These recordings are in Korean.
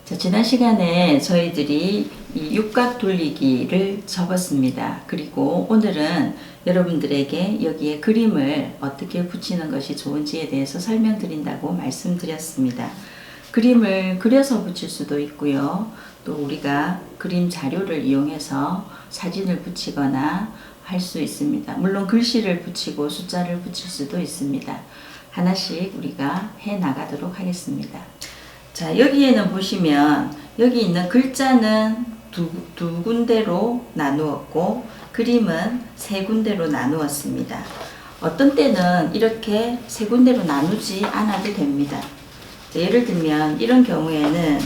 자, 지난 시간에 저희들이 이 육각 돌리기를 접었습니다. 그리고 오늘은 여러분들에게 여기에 그림을 어떻게 붙이는 것이 좋은지에 대해서 설명드린다고 말씀드렸습니다. 그림을 그려서 붙일 수도 있고요. 또 우리가 그림 자료를 이용해서 사진을 붙이거나 할 수 있습니다. 물론 글씨를 붙이고 숫자를 붙일 수도 있습니다. 하나씩 우리가 해 나가도록 하겠습니다. 자, 여기에는 보시면 여기 있는 글자는 두 군데로 나누었고 그림은 세 군데로 나누었습니다. 어떤 때는 이렇게 세 군데로 나누지 않아도 됩니다. 자, 예를 들면 이런 경우에는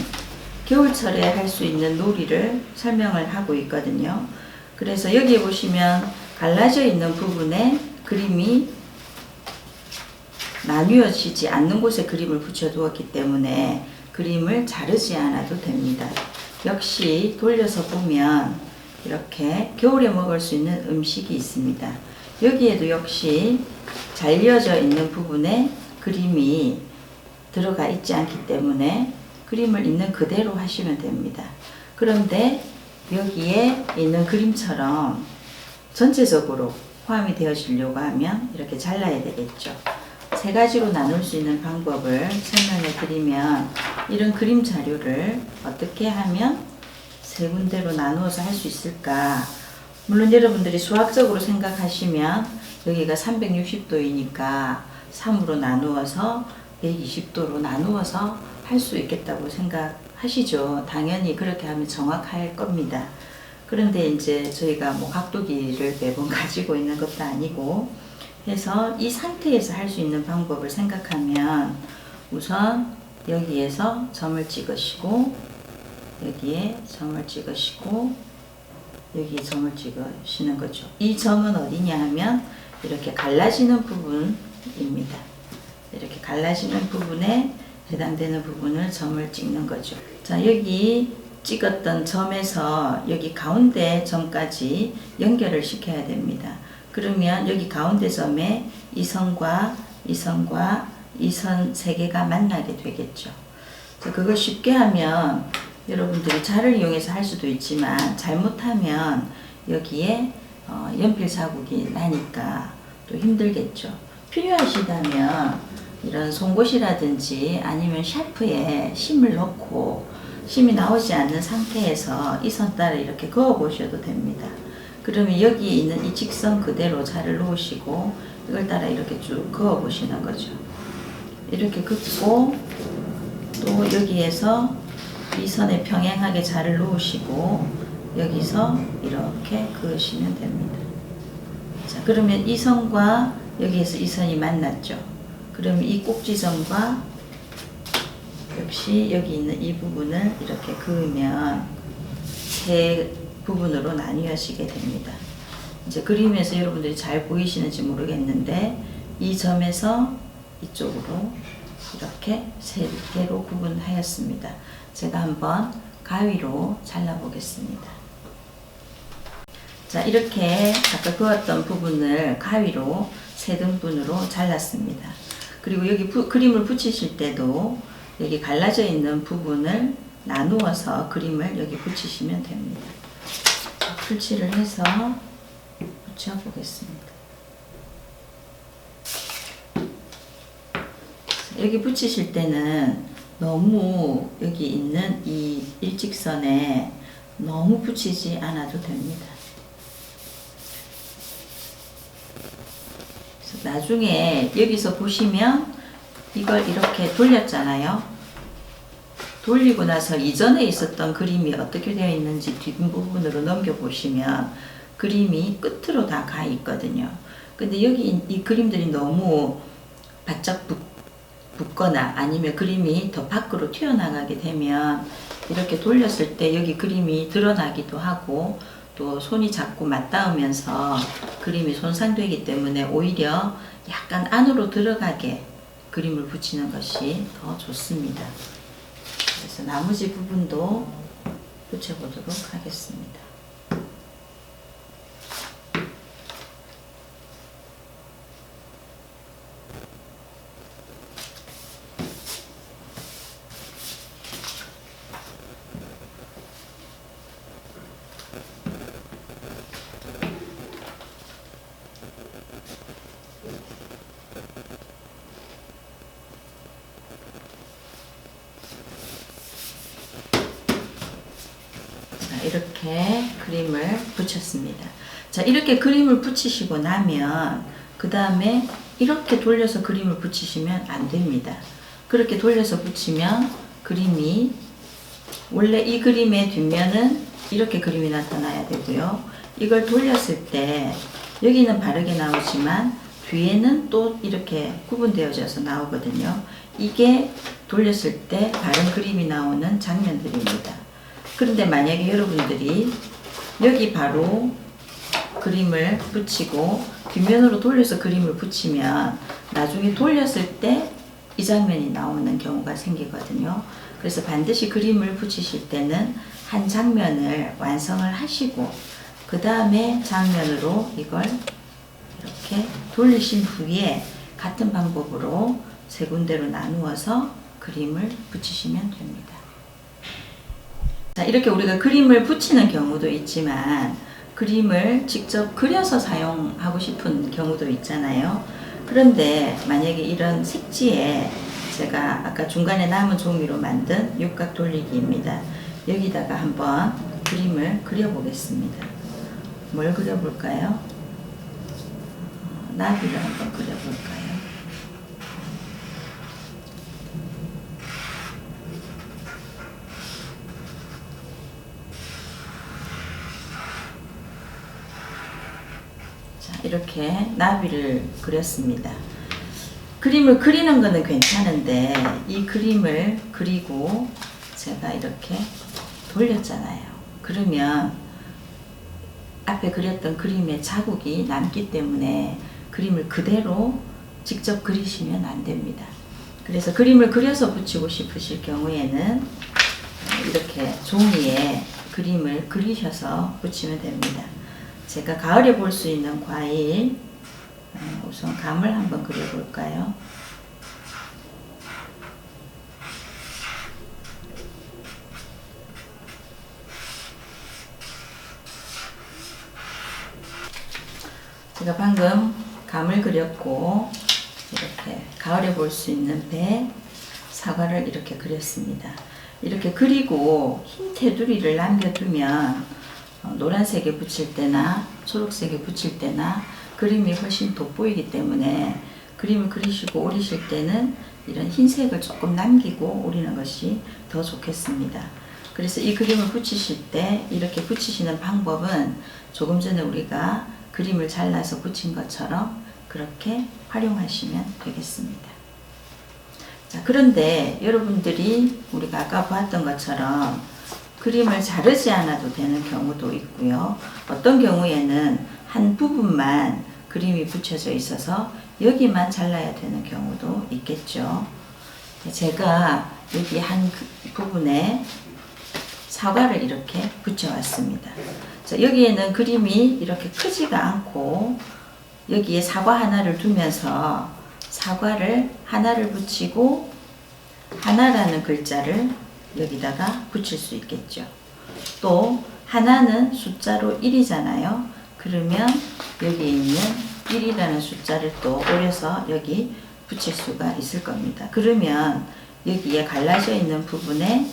겨울철에 할 수 있는 놀이를 설명을 하고 있거든요. 그래서 여기 보시면 갈라져 있는 부분에 그림이 나뉘어지지 않는 곳에 그림을 붙여두었기 때문에 그림을 자르지 않아도 됩니다. 역시 돌려서 보면 이렇게 겨울에 먹을 수 있는 음식이 있습니다. 여기에도 역시 잘려져 있는 부분에 그림이 들어가 있지 않기 때문에 그림을 있는 그대로 하시면 됩니다. 그런데 여기에 있는 그림처럼 전체적으로 포함이 되어지려고 하면 이렇게 잘라야 되겠죠. 세 가지로 나눌 수 있는 방법을 설명해 드리면 이런 그림 자료를 어떻게 하면 세 군데로 나누어서 할 수 있을까? 물론 여러분들이 수학적으로 생각하시면 여기가 360도이니까 3으로 나누어서 120도로 나누어서 할 수 있겠다고 생각하시죠. 당연히 그렇게 하면 정확할 겁니다. 그런데 이제 저희가 뭐 각도기를 매번 가지고 있는 것도 아니고 해서 이 상태에서 할 수 있는 방법을 생각하면 우선 여기에서 점을 찍으시고 여기에 점을 찍으시고 여기에 점을 찍으시는 거죠. 이 점은 어디냐 하면 이렇게 갈라지는 부분입니다. 이렇게 갈라지는 부분에 해당되는 부분을 점을 찍는 거죠. 자, 여기 찍었던 점에서 여기 가운데 점까지 연결을 시켜야 됩니다. 그러면 여기 가운데 점에 이 선과 이 선과 이 선 세 개가 만나게 되겠죠. 자, 그걸 쉽게 하면 여러분들이 자를 이용해서 할 수도 있지만 잘못하면 여기에 연필 자국이 나니까 또 힘들겠죠. 필요하시다면 이런 송곳이라든지 아니면 샤프에 심을 넣고 심이 나오지 않는 상태에서 이 선 따라 이렇게 그어 보셔도 됩니다. 그러면 여기 있는 이 직선 그대로 자를 놓으시고 이걸 따라 이렇게 쭉 그어 보시는 거죠. 이렇게 긋고 또 여기에서 이 선에 평행하게 자를 놓으시고 여기서 이렇게 그으시면 됩니다. 자, 그러면 이 선과 여기에서 이 선이 만났죠. 그러면 이 꼭지점과 역시 여기 있는 이 부분을 이렇게 그으면 세 부분으로 나뉘어지게 됩니다. 이제 그림에서 여러분들이 잘 보이시는지 모르겠는데 이 점에서 이쪽으로 이렇게 세 개로 구분하였습니다. 제가 한번 가위로 잘라 보겠습니다. 자, 이렇게 아까 그었던 부분을 가위로 세 등분으로 잘랐습니다. 그리고 여기 그림을 붙이실 때도 여기 갈라져 있는 부분을 나누어서 그림을 여기 붙이시면 됩니다. 풀칠을 해서 붙여 보겠습니다. 여기 붙이실 때는 너무 여기 있는 이 일직선에 너무 붙이지 않아도 됩니다. 그래서 나중에 여기서 보시면 이걸 이렇게 돌렸잖아요. 돌리고 나서 이전에 있었던 그림이 어떻게 되어 있는지 뒷부분으로 넘겨보시면 그림이 끝으로 다 가 있거든요. 근데 여기 이 그림들이 너무 바짝 붙거나 아니면 그림이 더 밖으로 튀어나가게 되면 이렇게 돌렸을 때 여기 그림이 드러나기도 하고 또 손이 자꾸 맞닿으면서 그림이 손상되기 때문에 오히려 약간 안으로 들어가게 그림을 붙이는 것이 더 좋습니다. 그래서 나머지 부분도 붙여보도록 하겠습니다. 이렇게 그림을 붙였습니다. 자, 이렇게 그림을 붙이시고 나면 그 다음에 이렇게 돌려서 그림을 붙이시면 안 됩니다. 그렇게 돌려서 붙이면 그림이 원래 이 그림의 뒷면은 이렇게 그림이 나타나야 되고요. 이걸 돌렸을 때 여기는 바르게 나오지만 뒤에는 또 이렇게 구분되어져서 나오거든요. 이게 돌렸을 때 바른 그림이 나오는 장면들입니다. 그런데 만약에 여러분들이 여기 바로 그림을 붙이고 뒷면으로 돌려서 그림을 붙이면 나중에 돌렸을 때 이 장면이 나오는 경우가 생기거든요. 그래서 반드시 그림을 붙이실 때는 한 장면을 완성을 하시고 그 다음에 장면으로 이걸 이렇게 돌리신 후에 같은 방법으로 세 군데로 나누어서 그림을 붙이시면 됩니다. 자, 이렇게 우리가 그림을 붙이는 경우도 있지만 그림을 직접 그려서 사용하고 싶은 경우도 있잖아요. 그런데 만약에 이런 색지에 제가 아까 중간에 남은 종이로 만든 육각 돌리기입니다. 여기다가 한번 그림을 그려보겠습니다. 뭘 그려볼까요? 나비를 한번 그려볼까요? 자, 이렇게 나비를 그렸습니다. 그림을 그리는 거는 괜찮은데 이 그림을 그리고 제가 이렇게 돌렸잖아요. 그러면 앞에 그렸던 그림의 자국이 남기 때문에 그림을 그대로 직접 그리시면 안 됩니다. 그래서 그림을 그려서 붙이고 싶으실 경우에는 이렇게 종이에 그림을 그리셔서 붙이면 됩니다. 제가 가을에 볼 수 있는 과일, 우선 감을 한번 그려볼까요? 제가 방금 감을 그렸고 이렇게 가을에 볼 수 있는 배, 사과를 이렇게 그렸습니다. 이렇게 그리고 흰 테두리를 남겨두면 노란색에 붙일 때나 초록색에 붙일 때나 그림이 훨씬 돋보이기 때문에 그림을 그리시고 오리실 때는 이런 흰색을 조금 남기고 오리는 것이 더 좋겠습니다. 그래서 이 그림을 붙이실 때 이렇게 붙이시는 방법은 조금 전에 우리가 그림을 잘라서 붙인 것처럼 그렇게 활용하시면 되겠습니다. 자, 그런데 여러분들이 우리가 아까 봤던 것처럼 그림을 자르지 않아도 되는 경우도 있고요. 어떤 경우에는 한 부분만 그림이 붙여져 있어서 여기만 잘라야 되는 경우도 있겠죠. 제가 여기 한 부분에 사과를 이렇게 붙여왔습니다. 자, 여기에는 그림이 이렇게 크지가 않고 여기에 사과 하나를 두면서 사과를 하나를 붙이고 하나라는 글자를 여기다가 붙일 수 있겠죠. 또 하나는 숫자로 1이잖아요. 그러면 여기 있는 1이라는 숫자를 또 오려서 여기 붙일 수가 있을 겁니다. 그러면 여기에 갈라져 있는 부분에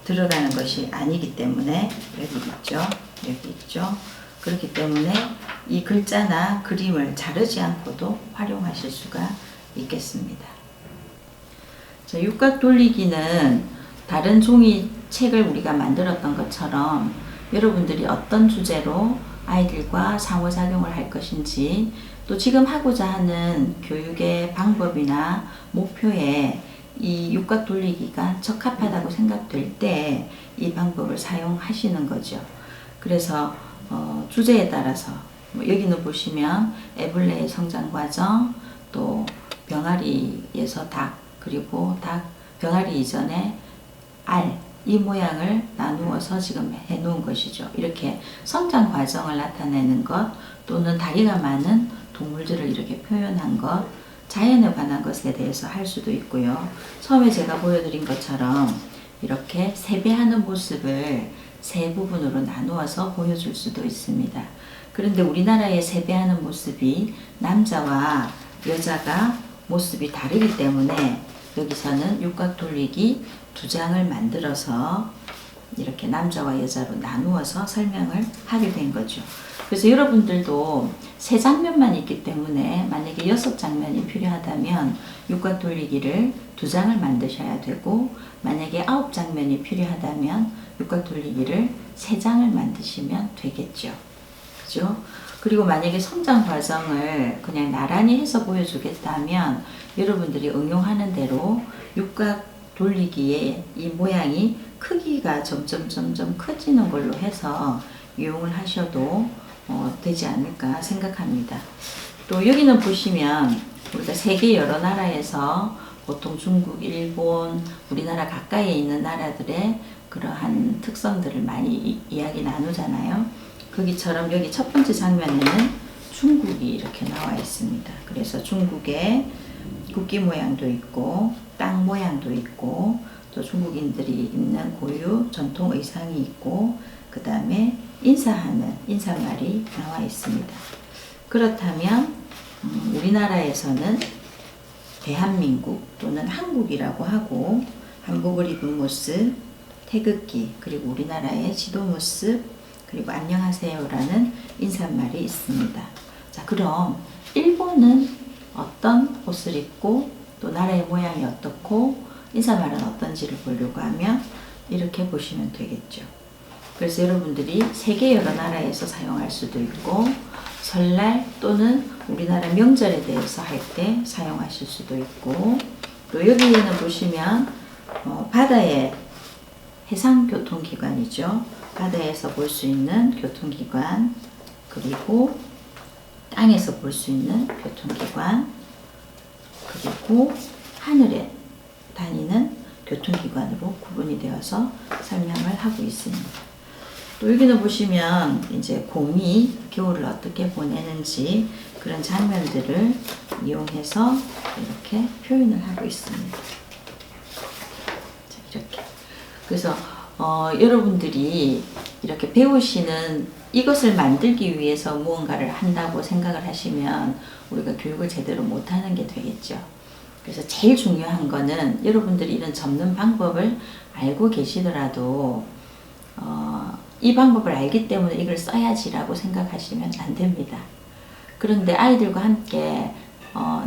들어가는 것이 아니기 때문에 여기 있죠. 여기 있죠. 그렇기 때문에 이 글자나 그림을 자르지 않고도 활용하실 수가 있겠습니다. 자, 육각 돌리기는 다른 종이 책을 우리가 만들었던 것처럼 여러분들이 어떤 주제로 아이들과 상호작용을 할 것인지 또 지금 하고자 하는 교육의 방법이나 목표에 이 육각 돌리기가 적합하다고 생각될 때 이 방법을 사용하시는 거죠. 그래서 주제에 따라서 여기는 보시면 애벌레의 성장 과정, 또 병아리에서 닭, 그리고 닭 병아리 이전에 알, 이 모양을 나누어서 지금 해 놓은 것이죠. 이렇게 성장 과정을 나타내는 것, 또는 다리가 많은 동물들을 이렇게 표현한 것, 자연에 관한 것에 대해서 할 수도 있고요. 처음에 제가 보여드린 것처럼 이렇게 세배하는 모습을 세 부분으로 나누어서 보여줄 수도 있습니다. 그런데 우리나라의 세배하는 모습이 남자와 여자가 모습이 다르기 때문에 여기서는 육각 돌리기 2장을 만들어서 이렇게 남자와 여자로 나누어서 설명을 하게 된 거죠. 그래서 여러분들도 3장면만 있기 때문에 만약에 6장면이 필요하다면 육각 돌리기를 2장을 만드셔야 되고, 만약에 9장면이 필요하다면 육각 돌리기를 3장을 만드시면 되겠죠. 그죠? 그리고 만약에 성장 과정을 그냥 나란히 해서 보여주겠다면 여러분들이 응용하는 대로 육각 돌리기에 이 모양이 크기가 점점 커지는 걸로 해서 이용을 하셔도 되지 않을까 생각합니다. 또 여기는 보시면 우리가 세계 여러 나라에서 보통 중국, 일본, 우리나라 가까이에 있는 나라들의 그러한 특성들을 많이 이야기 나누잖아요. 거기처럼 여기 첫 번째 장면에는 중국이 이렇게 나와 있습니다. 그래서 중국의 국기 모양도 있고 땅 모양도 있고 또 중국인들이 입는 고유 전통 의상이 있고 그 다음에 인사하는 인사말이 나와 있습니다. 그렇다면 우리나라에서는 대한민국 또는 한국이라고 하고 한복을 입은 모습, 태극기, 그리고 우리나라의 지도 모습, 그리고 안녕하세요라는 인사말이 있습니다. 자, 그럼 일본은 어떤 옷을 입고 또 나라의 모양이 어떻고 인사말은 어떤지를 보려고 하면 이렇게 보시면 되겠죠. 그래서 여러분들이 세계 여러 나라에서 사용할 수도 있고 설날 또는 우리나라 명절에 대해서 할 때 사용하실 수도 있고, 또 여기에는 보시면 바다의 해상교통기관이죠. 바다에서 볼 수 있는 교통기관, 그리고 땅에서 볼 수 있는 교통기관, 그리고 하늘에 다니는 교통기관으로 구분이 되어서 설명을 하고 있습니다. 또 여기는 보시면 이제 곰이 겨울을 어떻게 보내는지 그런 장면들을 이용해서 이렇게 표현을 하고 있습니다. 자, 이렇게. 그래서 여러분들이 이렇게 배우시는 이것을 만들기 위해서 무언가를 한다고 생각을 하시면 우리가 교육을 제대로 못하는 게 되겠죠. 그래서 제일 중요한 거는 여러분들이 이런 접는 방법을 알고 계시더라도 이 방법을 알기 때문에 이걸 써야지라고 생각하시면 안 됩니다. 그런데 아이들과 함께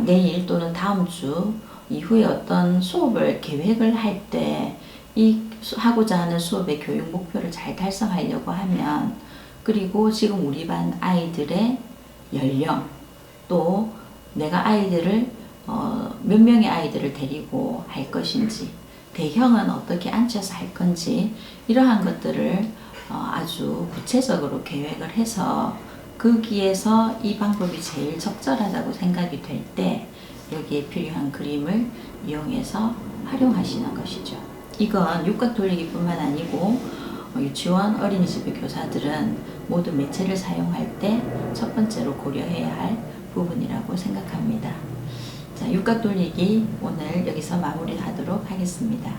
내일 또는 다음 주 이후에 어떤 수업을 계획을 할 때 이 하고자 하는 수업의 교육 목표를 잘 달성하려고 하면, 그리고 지금 우리 반 아이들의 연령, 또 내가 아이들을 몇 명의 아이들을 데리고 할 것인지, 대형은 어떻게 앉혀서 할 건지, 이러한 것들을 아주 구체적으로 계획을 해서 거기에서 이 방법이 제일 적절하다고 생각이 될 때 여기에 필요한 그림을 이용해서 활용하시는 것이죠. 이건 육각 돌리기뿐만 아니고 유치원, 어린이집의 교사들은 모두 매체를 사용할 때 첫 번째로 고려해야 할 부분이라고 생각합니다. 자, 육각 돌리기 오늘 여기서 마무리하도록 하겠습니다.